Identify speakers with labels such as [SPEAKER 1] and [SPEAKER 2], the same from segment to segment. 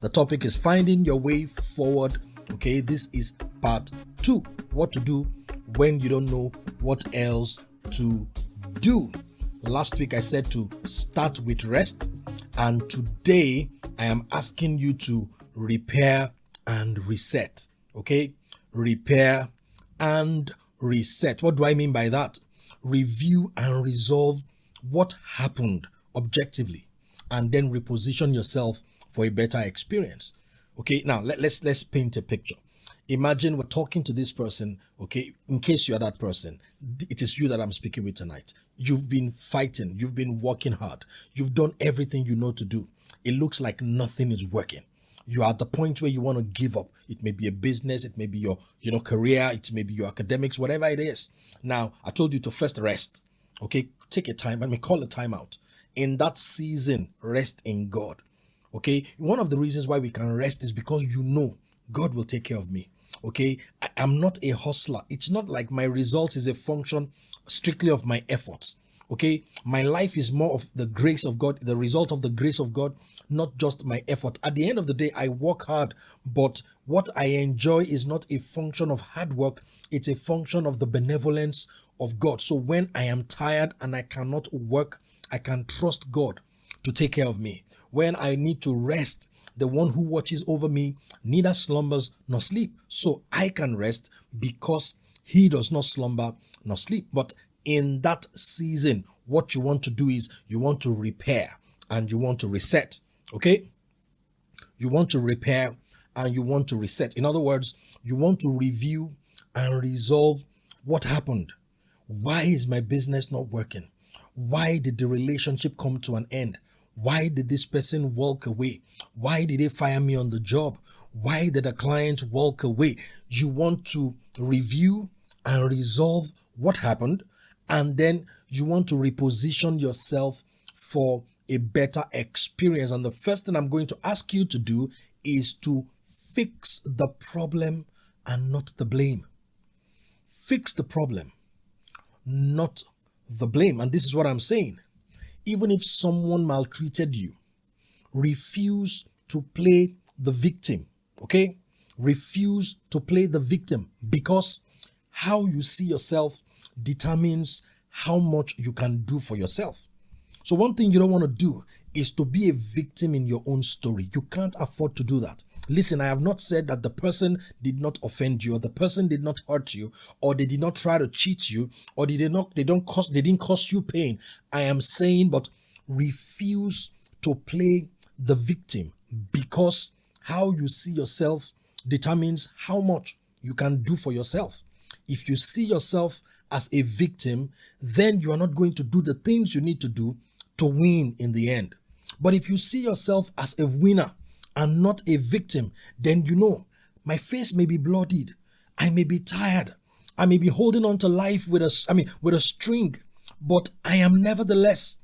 [SPEAKER 1] The topic is finding your way forward. Okay, this is part 2. What to do when you don't know what else to do. Last week I said to start with rest, and today I am asking you to repair and reset. Okay, repair and reset. What do I mean by that? Review and resolve what happened objectively, and then reposition yourself for a better experience. Okay, now let's paint a picture. Imagine we're talking to this person. Okay, in case you are that person, it is you that I'm speaking with tonight. You've been fighting, you've been working hard, you've done everything you know to do. It looks like nothing is working. You are at the point where you want to give up. It may be a business, it may be your career, it may be your academics, whatever it is. Now, I told you to first rest. Okay, take a time, call a time out. In that season, rest in God. Okay, one of the reasons why we can rest is because you know God will take care of me. Okay, I'm not a hustler. It's not like my results is a function strictly of my efforts. Okay, my life is more of the grace of God, the result of the grace of God, not just my effort. At the end of the day, I work hard, but what I enjoy is not a function of hard work. It's a function of the benevolence of God. So when I am tired and I cannot work, I can trust God to take care of me. When I need to rest, the one who watches over me neither slumbers nor sleep. So I can rest because he does not slumber nor sleep. But in that season, what you want to do is you want to repair and you want to reset. Okay? You want to repair and you want to reset. In other words, you want to review and resolve what happened. Why is my business not working? Why did the relationship come to an end? Why did this person walk away? Why did they fire me on the job? Why did a client walk away? You want to review and resolve what happened, and then you want to reposition yourself for a better experience. And the first thing I'm going to ask you to do is to fix the problem and not the blame. Fix the problem, not the blame. And this is what I'm saying. Even if someone maltreated you, refuse to play the victim. Okay? Refuse to play the victim, because how you see yourself determines how much you can do for yourself. So one thing you don't want to do is to be a victim in your own story. You can't afford to do that. Listen, I have not said that the person did not offend you, or the person did not hurt you, or they did not try to cheat you, or they didn't cause you pain. I am saying, but refuse to play the victim, because how you see yourself determines how much you can do for yourself. If you see yourself as a victim, then you are not going to do the things you need to do to win in the end. But if you see yourself as a winner and not a victim, then you know, my face may be bloodied, I may be tired, I may be holding on to life with a string, but I am nevertheless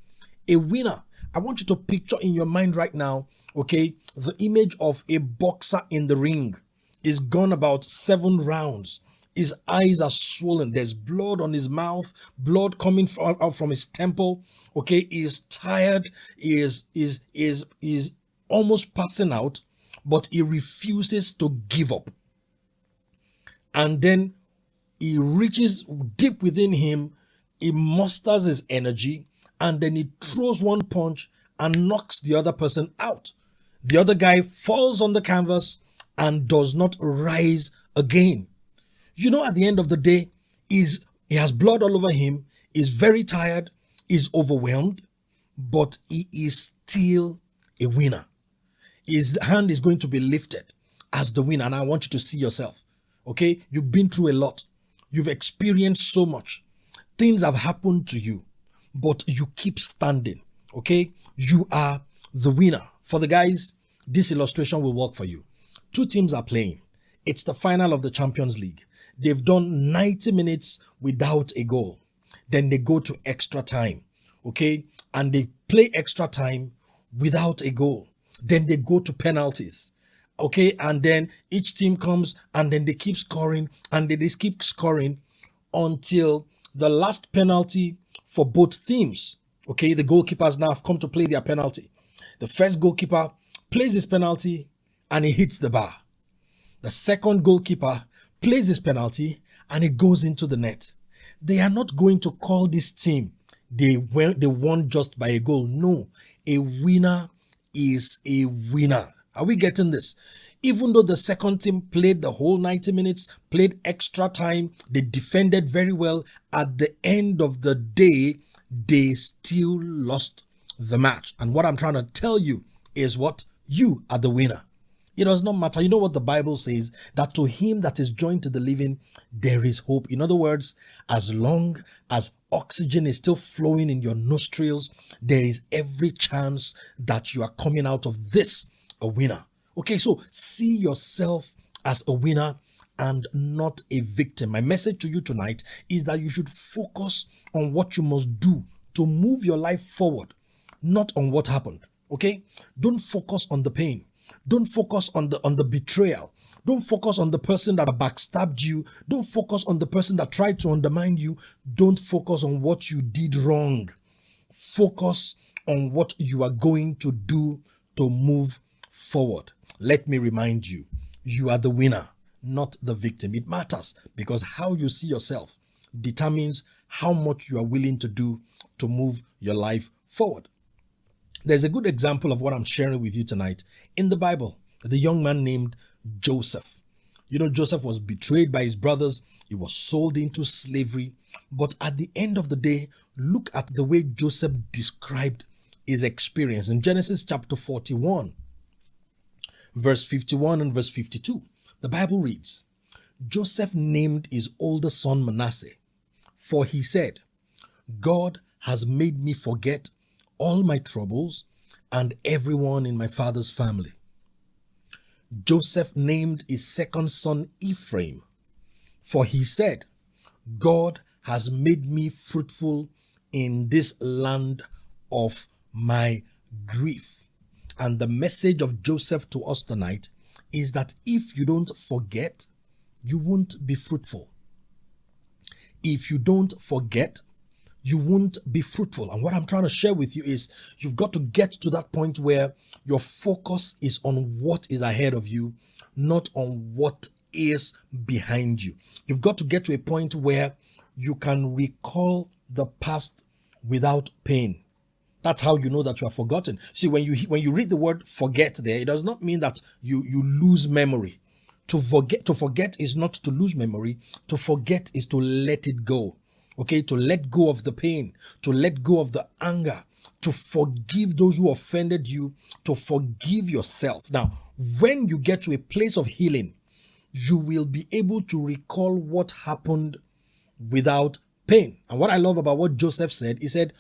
[SPEAKER 1] a winner. I want you to picture in your mind right now, okay, the image of a boxer in the ring. Is gone about 7 rounds. His eyes are swollen. There's blood on his mouth, blood coming out from his temple. Okay, he is tired. He is almost passing out, but he refuses to give up. And then he reaches deep within him. He musters his energy, and then he throws one punch and knocks the other person out. The other guy falls on the canvas and does not rise again. You know, at the end of the day, he has blood all over him, is very tired, is overwhelmed, but he is still a winner. His hand is going to be lifted as the winner, and I want you to see yourself. Okay? You've been through a lot. You've experienced so much. Things have happened to you, but you keep standing. Okay? You are the winner. For the guys, this illustration will work for you. 2 teams are playing. It's the final of the Champions League. They've done 90 minutes without a goal. Then they go to extra time. Okay? And they play extra time without a goal. Then they go to penalties. Okay? And then each team comes and then they keep scoring and they just keep scoring until the last penalty for both teams. Okay? The goalkeepers now have come to play their penalty. The first goalkeeper plays his penalty, and he hits the bar. The second goalkeeper plays his penalty and it goes into the net. They are not going to call this team they won just by a goal. No, a winner is a winner. Are we getting this? Even though the second team played the whole 90 minutes, played extra time, they defended very well, at the end of the day, they still lost the match. And what I'm trying to tell you is what? You are the winner. It does not matter. You know what the Bible says? That to him that is joined to the living, there is hope. In other words, as long as oxygen is still flowing in your nostrils, there is every chance that you are coming out of this a winner. Okay, so see yourself as a winner and not a victim. My message to you tonight is that you should focus on what you must do to move your life forward, not on what happened. Okay? Don't focus on the pain. Don't focus on the betrayal. Don't focus on the person that backstabbed you. Don't focus on the person that tried to undermine you. Don't focus on what you did wrong. Focus on what you are going to do to move forward. Let me remind you, you are the winner, not the victim. It matters because how you see yourself determines how much you are willing to do to move your life forward. There's a good example of what I'm sharing with you tonight in the Bible. The young man named Joseph. You know, Joseph was betrayed by his brothers. He was sold into slavery. But at the end of the day, look at the way Joseph described his experience in Genesis chapter 41, verse 51 and verse 52. The Bible reads, Joseph named his older son Manasseh, for he said, God has made me forget all my troubles and everyone in my father's family. Joseph named his second son Ephraim, for he said, God has made me fruitful in this land of my grief. And the message of Joseph to us tonight is that if you don't forget, you won't be fruitful. If you don't forget, you won't be fruitful. And what I'm trying to share with you is you've got to get to that point where your focus is on what is ahead of you, not on what is behind you. You've got to get to a point where you can recall the past without pain. That's how you know that you are forgotten. See, when you read the word forget there, it does not mean that you lose memory. To forget is not to lose memory. To forget is to let it go. Okay, to let go of the pain, to let go of the anger, to forgive those who offended you, to forgive yourself. Now, when you get to a place of healing, you will be able to recall what happened without pain. And what I love about what Joseph said, he said,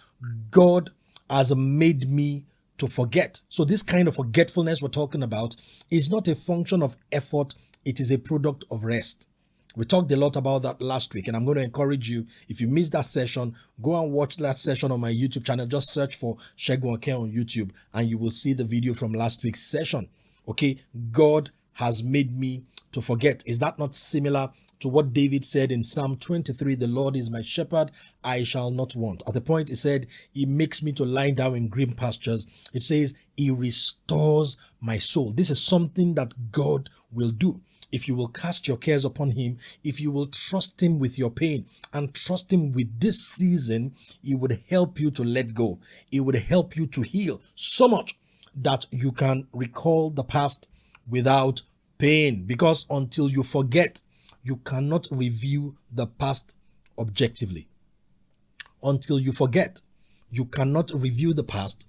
[SPEAKER 1] God has made me to forget. So this kind of forgetfulness we're talking about is not a function of effort. It is a product of rest. We talked a lot about that last week, and I'm going to encourage you, if you missed that session, go and watch that session on my YouTube channel. Just search for Segun Oke on YouTube, and you will see the video from last week's session. Okay, God has made me to forget. Is that not similar to what David said in Psalm 23? The Lord is my shepherd, I shall not want. At the point he said, he makes me to lie down in green pastures. It says, he restores my soul. This is something that God will do. If you will cast your cares upon him, if you will trust him with your pain and trust him with this season, he would help you to let go. He would help you to heal so much that you can recall the past without pain. Because until you forget, you cannot review the past objectively. Until you forget, you cannot review the past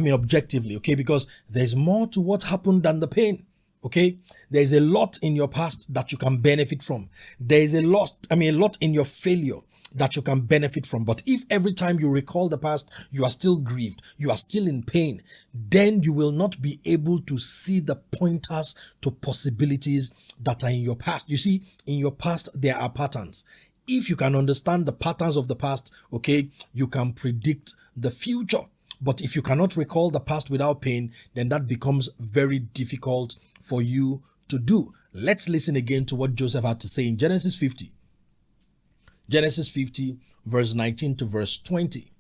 [SPEAKER 1] objectively, okay? Because there's more to what happened than the pain. Okay, there's a lot in your past that you can benefit from. There's a lot in your failure that you can benefit from. But if every time you recall the past, you are still grieved, you are still in pain, then you will not be able to see the pointers to possibilities that are in your past. You see, in your past, there are patterns. If you can understand the patterns of the past, okay, you can predict the future. But if you cannot recall the past without pain, then that becomes very difficult for you to do. Let's listen again to what Joseph had to say in Genesis 50. Genesis 50, verse 19 to verse 20.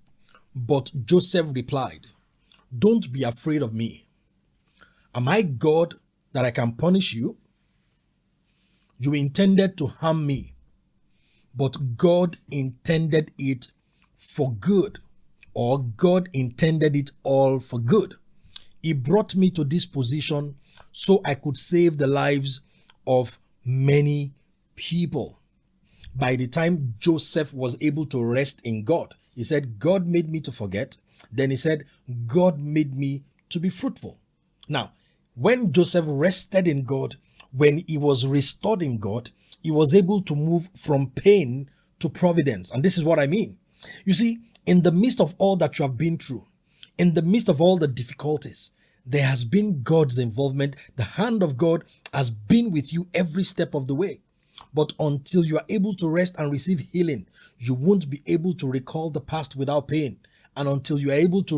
[SPEAKER 1] But Joseph replied, don't be afraid of me. Am I God that I can punish you. You intended to harm me, but God intended it for good, or God intended it all for good. He brought me to this position so I could save the lives of many people. By the time Joseph was able to rest in God, he said, God made me to forget. Then he said, God made me to be fruitful. Now, when Joseph rested in God, when he was restored in God, he was able to move from pain to providence. And this is what I mean. You see, in the midst of all that you have been through, in the midst of all the difficulties, there has been God's involvement. The hand of God has been with you every step of the way. But until you are able to rest and receive healing, you won't be able to recall the past without pain. And until you are able to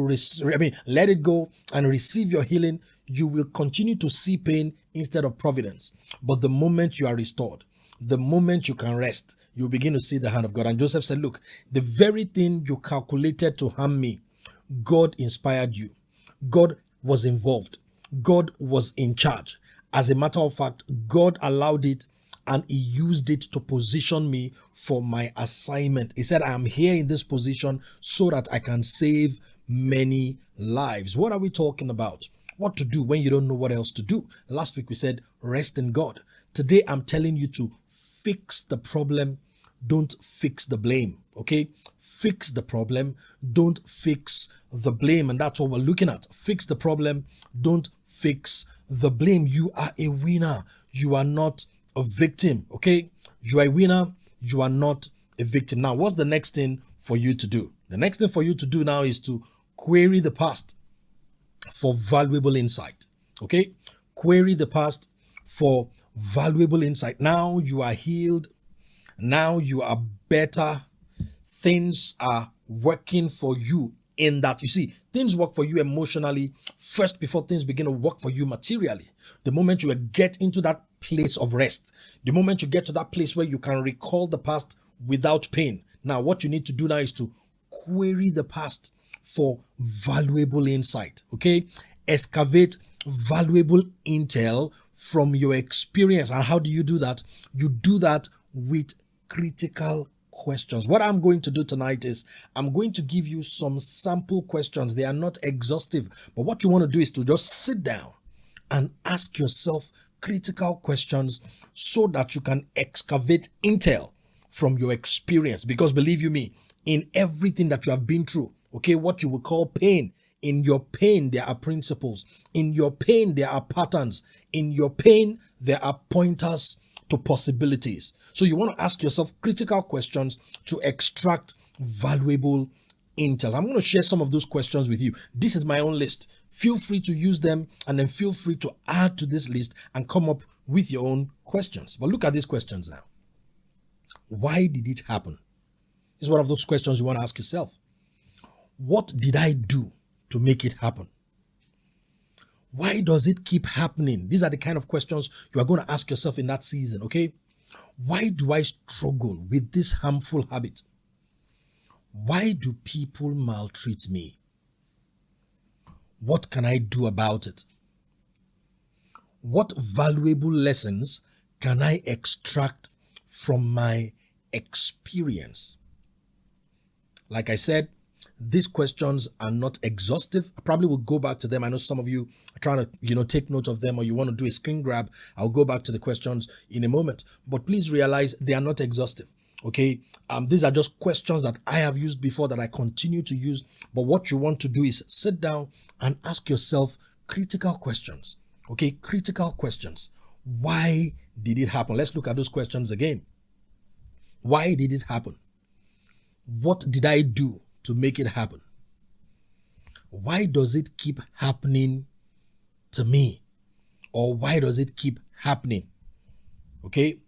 [SPEAKER 1] let it go and receive your healing, you will continue to see pain instead of providence. But the moment you are restored, the moment you can rest, you begin to see the hand of God. And Joseph said, look, the very thing you calculated to harm me, God inspired you. God was involved. God was in charge. As a matter of fact, God allowed it, and he used it to position me for my assignment. He said, I am here in this position so that I can save many lives. What are we talking about? What to do when you don't know what else to do? Last week we said, rest in God. Today I'm telling you to fix the problem. Don't fix the blame. Okay? Fix the problem. Don't fix the blame. And that's what we're looking at. Fix the problem. Don't fix the blame. You are a winner. You are not a victim. Okay? You are a winner. You are not a victim. Now, what's the next thing for you to do? The next thing for you to do now is to query the past for valuable insight. Okay? Query the past for valuable insight. Now you are healed. Now you are better. Things are working for you in that. You see, things work for you emotionally first before things begin to work for you materially. The moment you get into that place of rest, the moment you get to that place where you can recall the past without pain. Now, what you need to do now is to query the past for valuable insight. Okay? Excavate valuable intel from your experience. And how do you do that? You do that with critical questions. What I'm going to do tonight is I'm going to give you some sample questions. They are not exhaustive, but what you want to do is to just sit down and ask yourself critical questions so that you can excavate intel from your experience. Because believe you me, in everything that you have been through, okay, what you will call pain, in your pain, there are principles. In your pain, there are patterns. In your pain, there are pointers to possibilities. So you want to ask yourself critical questions to extract valuable intel. I'm going to share some of those questions with you. This is my own list. Feel free to use them, and then feel free to add to this list and come up with your own questions. But look at these questions now. Why did it happen? This is one of those questions you want to ask yourself. What did I do to make it happen? Why does it keep happening? These are the kind of questions you are going to ask yourself in that season, okay? Why do I struggle with this harmful habit? Why do people maltreat me? What can I do about it? What valuable lessons can I extract from my experience? Like I said, these questions are not exhaustive. I probably will go back to them. I know some of you are trying to, take note of them, or you want to do a screen grab. I'll go back to the questions in a moment. But please realize they are not exhaustive. Okay, these are just questions that I have used before, that I continue to use. But what you want to do is sit down and ask yourself critical questions. Okay, critical questions. Why did it happen? Let's look at those questions again. Why did it happen? What did I do to make it happen? Why does it keep happening to me? Or why does it keep happening? Okay,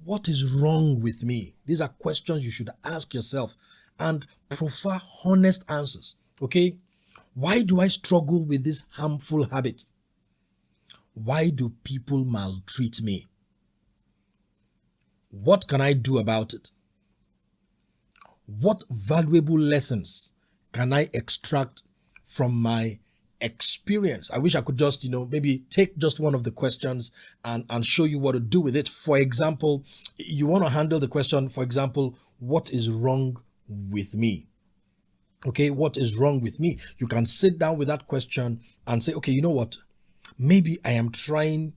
[SPEAKER 1] what is wrong with me? These are questions you should ask yourself and prefer honest answers. Okay, why do I struggle with this harmful habit? Why do people maltreat me? What can I do about it? What valuable lessons can I extract from my experience. I wish I could just, maybe take just one of the questions and show you what to do with it. For example, you want to handle the question, for example, what is wrong with me? Okay, what is wrong with me? You can sit down with that question and say, okay, you know what? Maybe I am trying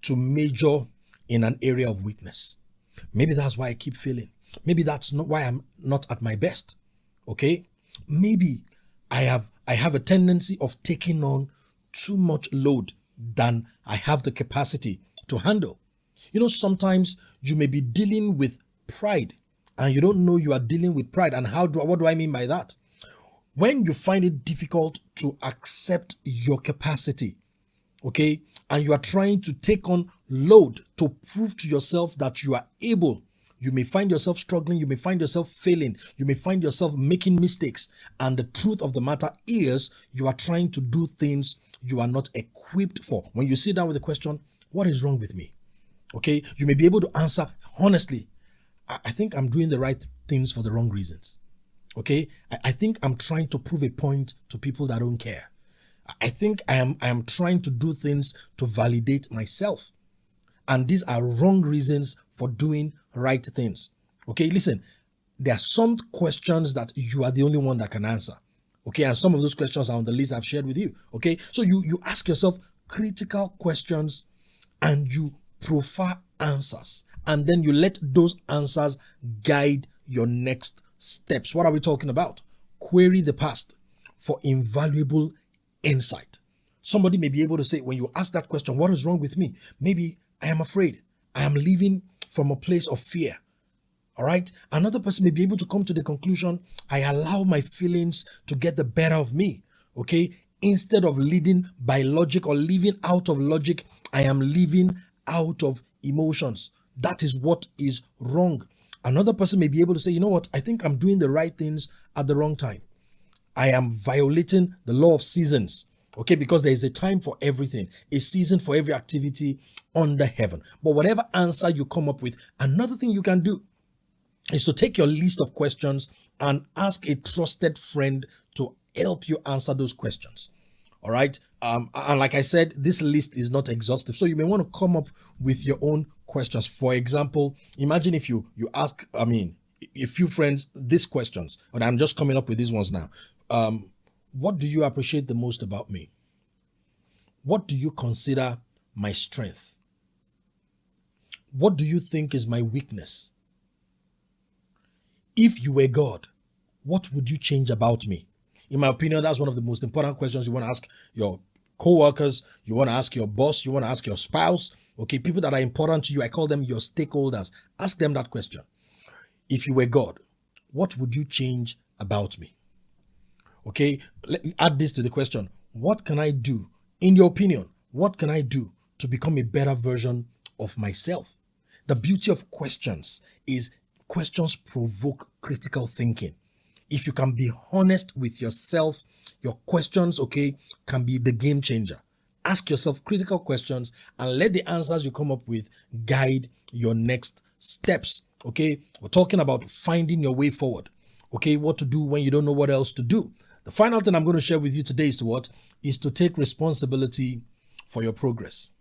[SPEAKER 1] to major in an area of weakness. Maybe that's why I keep failing. Maybe that's not why I'm not at my best. Okay, maybe I have a tendency of taking on too much load than I have the capacity to handle. Sometimes you may be dealing with pride and you don't know you are dealing with pride. And what do I mean by that? When you find it difficult to accept your capacity, okay, and you are trying to take on load to prove to yourself that you are able, you may find yourself struggling, you may find yourself failing, you may find yourself making mistakes. And the truth of the matter is, you are trying to do things you are not equipped for. When you sit down with the question, what is wrong with me? Okay, you may be able to answer honestly, I think I'm doing the right things for the wrong reasons. Okay, I think I'm trying to prove a point to people that don't care. I think I am trying to do things to validate myself. And these are wrong reasons for doing right things. Okay, listen, there are some questions that you are the only one that can answer. Okay, and some of those questions are on the list I've shared with you. Okay, so you ask yourself critical questions and you prefer answers. And then you let those answers guide your next steps. What are we talking about? Query the past for invaluable insight. Somebody may be able to say, when you ask that question, what is wrong with me? Maybe I am afraid. I am living from a place of fear. All right. Another person may be able to come to the conclusion, I allow my feelings to get the better of me. Okay. Instead of leading by logic or living out of logic, I am living out of emotions. That is what is wrong. Another person may be able to say, you know what? I think I'm doing the right things at the wrong time. I am violating the law of seasons. Okay, because there is a time for everything, a season for every activity under heaven. But whatever answer you come up with, another thing you can do is to take your list of questions and ask a trusted friend to help you answer those questions. All right. And like I said, this list is not exhaustive. So you may want to come up with your own questions. For example, imagine if you ask, a few friends these questions, and I'm just coming up with these ones now. What do you appreciate the most about me? What do you consider my strength? What do you think is my weakness? If you were God, what would you change about me? In my opinion, that's one of the most important questions you want to ask your co-workers, you want to ask your boss, you want to ask your spouse, okay, people that are important to you. I call them your stakeholders. Ask them that question. If you were God, what would you change about me? Okay, let me add this to the question. What can I do? In your opinion, what can I do to become a better version of myself? The beauty of questions is questions provoke critical thinking. If you can be honest with yourself, your questions, okay, can be the game changer. Ask yourself critical questions and let the answers you come up with guide your next steps. Okay, we're talking about finding your way forward. Okay, what to do when you don't know what else to do. The final thing I'm going to share with you today is to take responsibility for your progress.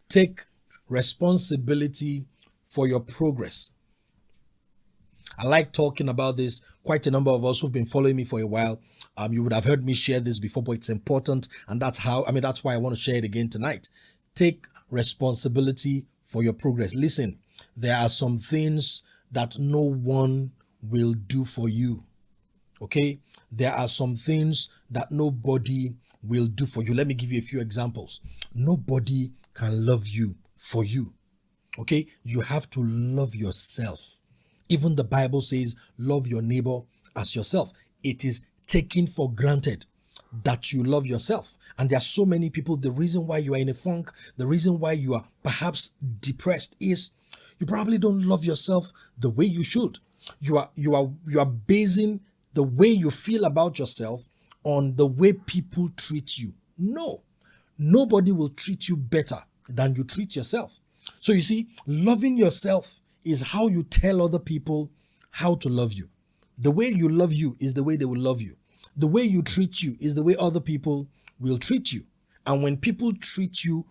[SPEAKER 1] Take responsibility for your progress. I like talking about this. Quite a number of us who've been following me for a while, you would have heard me share this before, but it's important. And that's why I want to share it again tonight. Take responsibility for your progress. Listen, there are some things that no one will do for you. Okay, there are some things that nobody will do for you. Let me give you a few examples. Nobody can love you for you. Okay, you have to love yourself. Even the Bible says, love your neighbor as yourself. It is taken for granted that you love yourself. And there are so many people, the reason why you are in a funk, the reason why you are perhaps depressed is you probably don't love yourself the way you should. You are basing the way you feel about yourself on the way people treat you. No, nobody will treat you better than you treat yourself. So you see, loving yourself is how you tell other people how to love you. The way you love you is the way they will love you. The way you treat you is the way other people will treat you. And when people treat you,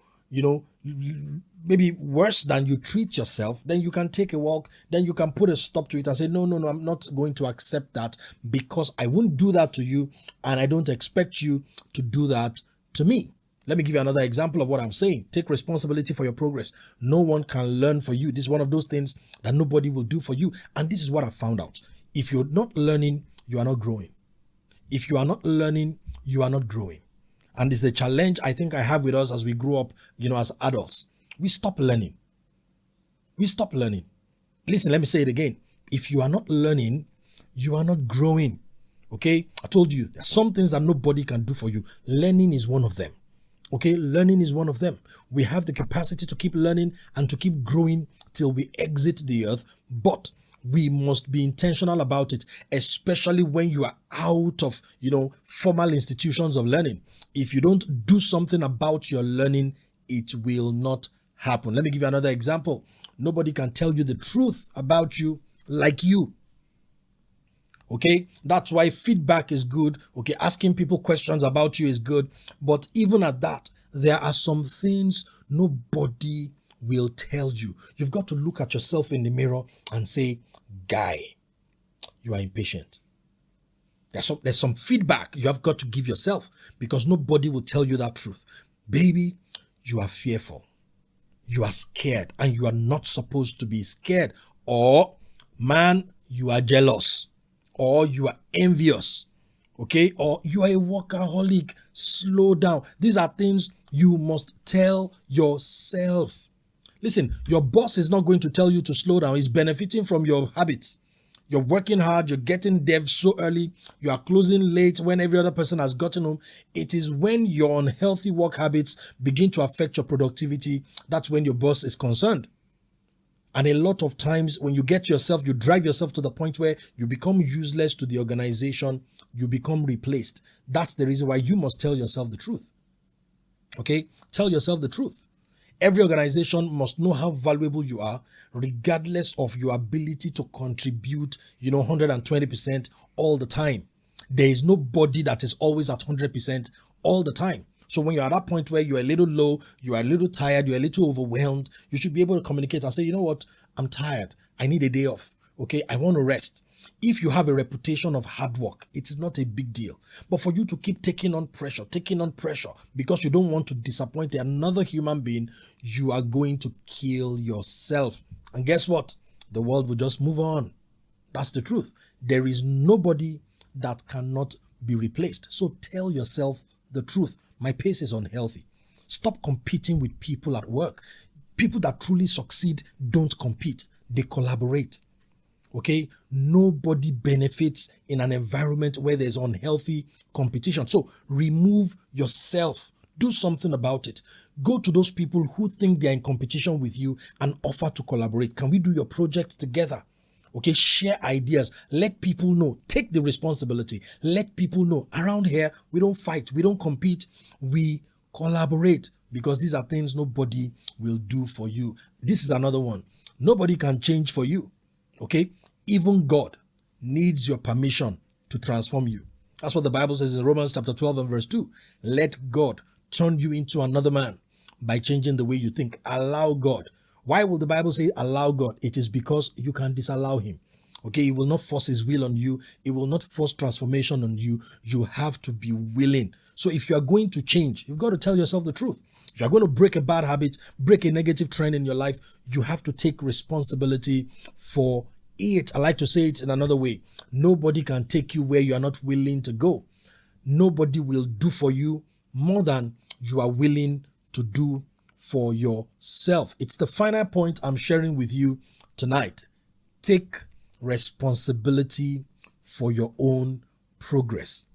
[SPEAKER 1] maybe worse than you treat yourself, then you can take a walk, then you can put a stop to it and say, no, I'm not going to accept that, because I won't do that to you, and I don't expect you to do that to me. Let me give you another example of what I'm saying. Take responsibility for your progress. No one can learn for you. This is one of those things that nobody will do for you. And this is what I found out. If you're not learning, you are not growing. If you are not learning, you are not growing. And it's the challenge I think I have with us as we grow up, as adults. We stop learning. We stop learning. Listen, let me say it again. If you are not learning, you are not growing. Okay? I told you, there are some things that nobody can do for you. Learning is one of them. Okay? Learning is one of them. We have the capacity to keep learning and to keep growing till we exit the earth, but we must be intentional about it, especially when you are out of, formal institutions of learning. If you don't do something about your learning, it will not happen. Let me give you another example. Nobody can tell you the truth about you like you. Okay, that's why feedback is good. Okay, asking people questions about you is good. But even at that, there are some things nobody will tell you. You've got to look at yourself in the mirror and say, guy, you are impatient. There's some feedback you have got to give yourself, because nobody will tell you that truth. Baby, you are fearful. You are scared, and you are not supposed to be scared. Or, man, you are jealous. Or you are envious. Okay? Or you are a workaholic. Slow down. These are things you must tell yourself. Listen, your boss is not going to tell you to slow down. He's benefiting from your habits. You're working hard. You're getting dev so early. You are closing late when every other person has gotten home. It is when your unhealthy work habits begin to affect your productivity. That's when your boss is concerned. And a lot of times when you drive yourself to the point where you become useless to the organization, you become replaced. That's the reason why you must tell yourself the truth. Okay? Tell yourself the truth. Every organization must know how valuable you are, regardless of your ability to contribute, 120% all the time. There is nobody that is always at 100% all the time. So when you're at that point where you're a little low, you are a little tired, you're a little overwhelmed, you should be able to communicate and say, you know what, I'm tired. I need a day off. Okay, I want to rest. If you have a reputation of hard work, it is not a big deal. But for you to keep taking on pressure, because you don't want to disappoint another human being, you are going to kill yourself. And guess what? The world will just move on. That's the truth. There is nobody that cannot be replaced. So tell yourself the truth. My pace is unhealthy. Stop competing with people at work. People that truly succeed don't compete. They collaborate. Okay? Nobody benefits in an environment where there's unhealthy competition. So remove yourself. Do something about it. Go to those people who think they're in competition with you and offer to collaborate. Can we do your project together? Okay, share ideas. Let people know. Take the responsibility. Let people know. Around here, we don't fight. We don't compete. We collaborate, because these are things nobody will do for you. This is another one. Nobody can change for you. Okay? Even God needs your permission to transform you. That's what the Bible says in Romans chapter 12 and verse 2. Let God turn you into another man by changing the way you think. Allow God. Why will the Bible say allow God? It is because you can disallow him. Okay, he will not force his will on you. He will not force transformation on you. You have to be willing. So if you are going to change, you've got to tell yourself the truth. If you're going to break a bad habit, break a negative trend in your life, you have to take responsibility for it. I like to say it in another way. Nobody can take you where you are not willing to go. Nobody will do for you more than you are willing to do for yourself. It's the final point I'm sharing with you tonight. Take responsibility for your own progress.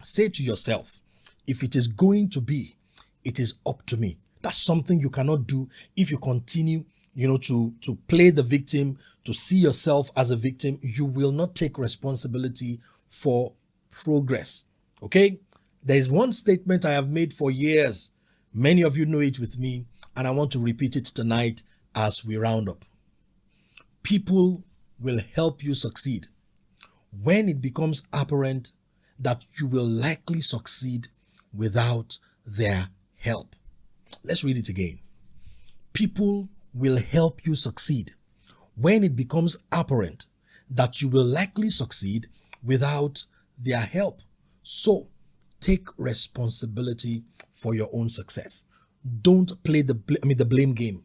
[SPEAKER 1] Say to yourself, if it is going to be, it is up to me. That's something you cannot do if you continue, to play the victim, to see yourself as a victim. You will not take responsibility for progress. Okay? There is one statement I have made for years. Many of you know it with me, and I want to repeat it tonight as we round up. People will help you succeed when it becomes apparent that you will likely succeed without their help. Let's read it again. People will help you succeed when it becomes apparent that you will likely succeed without their help. So, take responsibility for your own success. Don't play the blame game.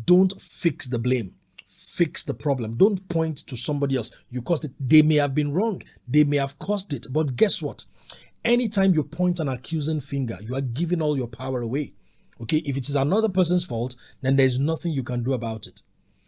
[SPEAKER 1] Don't fix the blame. Fix the problem. Don't point to somebody else. You caused it. They may have been wrong. They may have caused it. But guess what? Anytime you point an accusing finger, you are giving all your power away. Okay, if it is another person's fault, then there is nothing you can do about it.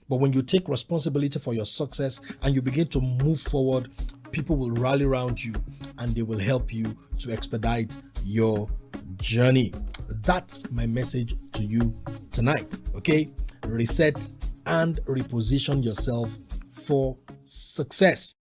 [SPEAKER 1] But when you take responsibility for your success and you begin to move forward, people will rally around you and they will help you to expedite your journey. That's my message to you tonight. Okay, reset and reposition yourself for success.